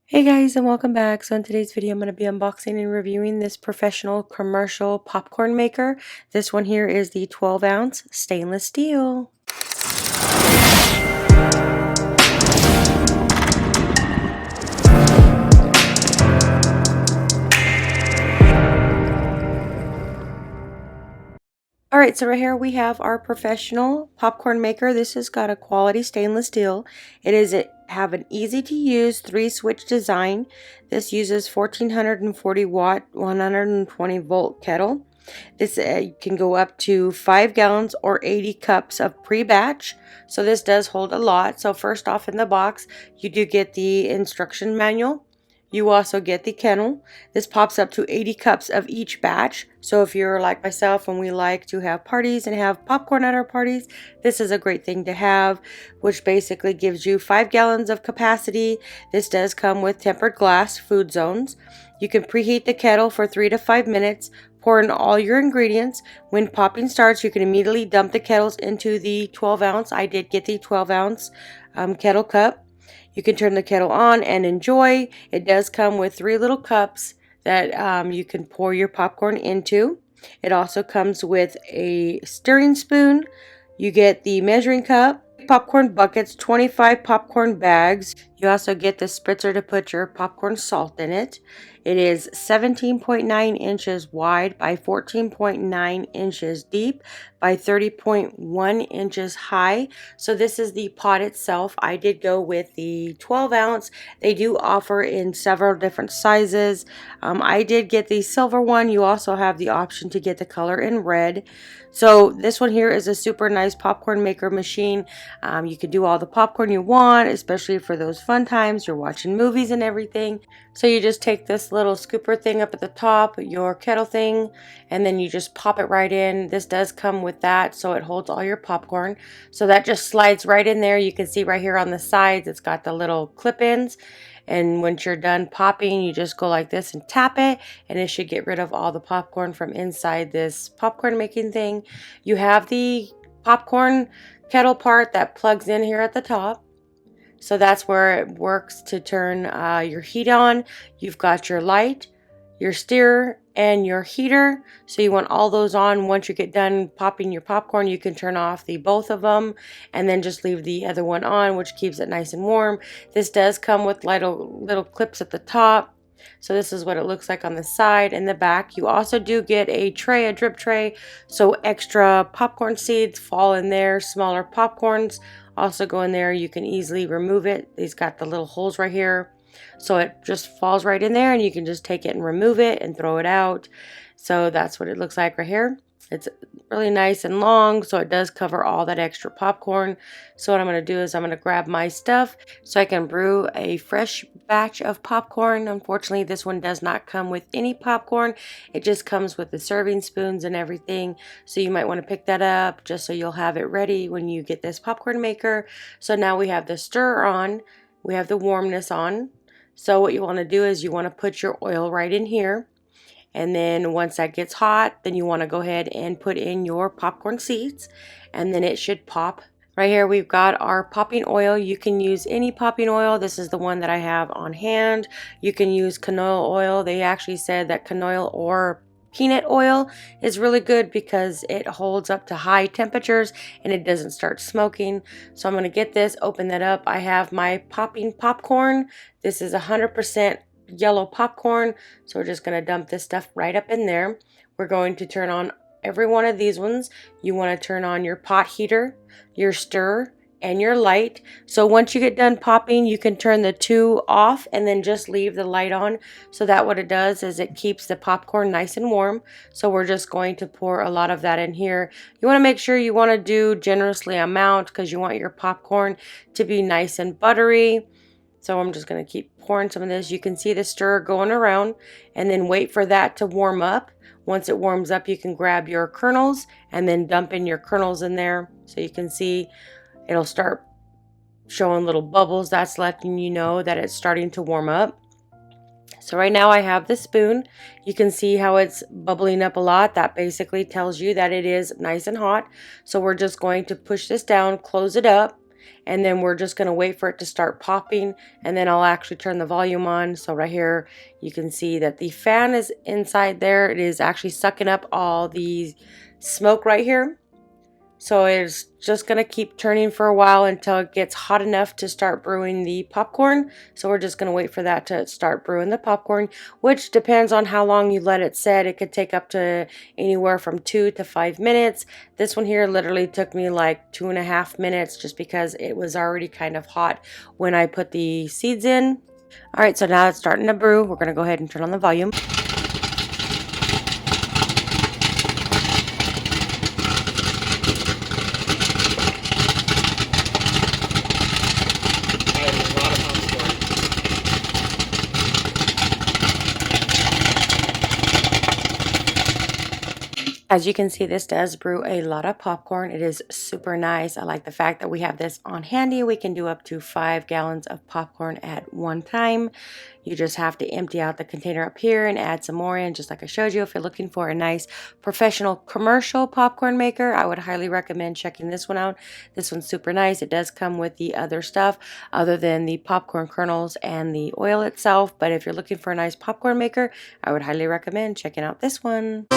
Hey guys, and welcome back. So in today's video I'm going to be unboxing and reviewing this professional commercial popcorn maker. This one here is the 12-ounce stainless steel. Alright, so right here we have our professional popcorn maker. This has got a quality stainless steel. It have an easy to use 3-switch design. This uses 1440 watt 120 volt kettle. This can go up to 5 gallons or 80 cups of pre-batch. So this does hold a lot. So first off in the box, you do get the instruction manual. You also get the kennel. This pops up to 80 cups of each batch. So if you're like myself and we like to have parties and have popcorn at our parties, this is a great thing to have, which basically gives you 5 gallons of capacity. This does come with tempered glass food zones. You can preheat the kettle for 3 to 5 minutes. Pour in all your ingredients. When popping starts, you can immediately dump the kettles into the 12-ounce. I did get the 12-ounce kettle cup. You can turn the kettle on and enjoy. It does come with 3 little cups that you can pour your popcorn into. It also comes with a stirring spoon. You get the measuring cup, popcorn buckets, 25 popcorn bags. You also get the spritzer to put your popcorn salt in it. It is 17.9 inches wide by 14.9 inches deep by 30.1 inches high. So this is the pot itself. I did go with the 12-ounce. They do offer in several different sizes. I did get the silver one. You also have the option to get the color in red. So this one here is a super nice popcorn maker machine. You can do all the popcorn you want, especially for those fun times you're watching movies and everything. So you just take this little scooper thing up at the top, your kettle thing, and then you just pop it right in. This does come with that, so it holds all your popcorn. So that just slides right in there. You can see right here on the sides, it's got the little clip-ins. And once you're done popping, you just go like this and tap it, and it should get rid of all the popcorn from inside this popcorn making thing. You have the popcorn kettle part that plugs in here at the top. So that's where it works to turn your heat on. You've got your light, your stirrer, and your heater. So you want all those on. Once you get done popping your popcorn, you can turn off both of them and then just leave the other one on, which keeps it nice and warm. This does come with little clips at the top. So this is what it looks like on the side and the back. You also do get a tray, a drip tray, so extra popcorn seeds fall in there. Smaller popcorns also go in there. You can easily remove it. These got the little holes right here. So it just falls right in there and you can just take it and remove it and throw it out. So that's what it looks like right here. It's really nice and long, so it does cover all that extra popcorn. So what I'm going to do is I'm going to grab my stuff so I can brew a fresh batch of popcorn. Unfortunately, this one does not come with any popcorn. It just comes with the serving spoons and everything. So you might want to pick that up just so you'll have it ready when you get this popcorn maker. So now we have the stir on. We have the warmness on. So what you want to do is you want to put your oil right in here. And then once that gets hot, then you want to go ahead and put in your popcorn seeds, and then it should pop. Right here we've got our popping oil. You can use any popping oil. This is the one that I have on hand. You can use canola oil. They actually said that canola or peanut oil is really good because it holds up to high temperatures and it doesn't start smoking. So I'm going to get this, open that up. I have my popping popcorn. This is 100% yellow popcorn, so we're just going to dump this stuff right up in there. We're going to turn on every one of these ones. You want to turn on your pot heater, your stir, and your light. So once you get done popping, you can turn the 2 off and then just leave the light on. So that what it does is it keeps the popcorn nice and warm. So we're just going to pour a lot of that in here. You want to make sure you want to do generously amount because you want your popcorn to be nice and buttery. So I'm just going to keep pouring some of this. You can see the stir going around and then wait for that to warm up. Once it warms up, you can grab your kernels and then dump in your kernels in there. So you can see it'll start showing little bubbles. That's letting you know that it's starting to warm up. So right now I have the spoon. You can see how it's bubbling up a lot. That basically tells you that it is nice and hot. So we're just going to push this down, close it up. and then we're just going to wait for it to start popping, and then I'll actually turn the volume on. So right here you can see that the fan is inside there. It is actually sucking up all the smoke right here. So it's just going to keep turning for a while until it gets hot enough to start brewing the popcorn. So we're just going to wait for that to start brewing the popcorn, which depends on how long you let it set. It could take up to anywhere from 2 to 5 minutes. This one here literally took me like 2.5 minutes just because it was already kind of hot when I put the seeds in. All right, so now it's starting to brew. We're going to go ahead and turn on the volume. As you can see, this does brew a lot of popcorn. It is super nice. I like the fact that we have this on handy. We can do up to 5 gallons of popcorn at one time. You just have to empty out the container up here and add some more in, just like I showed you. If you're looking for a nice professional commercial popcorn maker, I would highly recommend checking this one out. This one's super nice. It does come with the other stuff other than the popcorn kernels and the oil itself. But if you're looking for a nice popcorn maker, I would highly recommend checking out this one.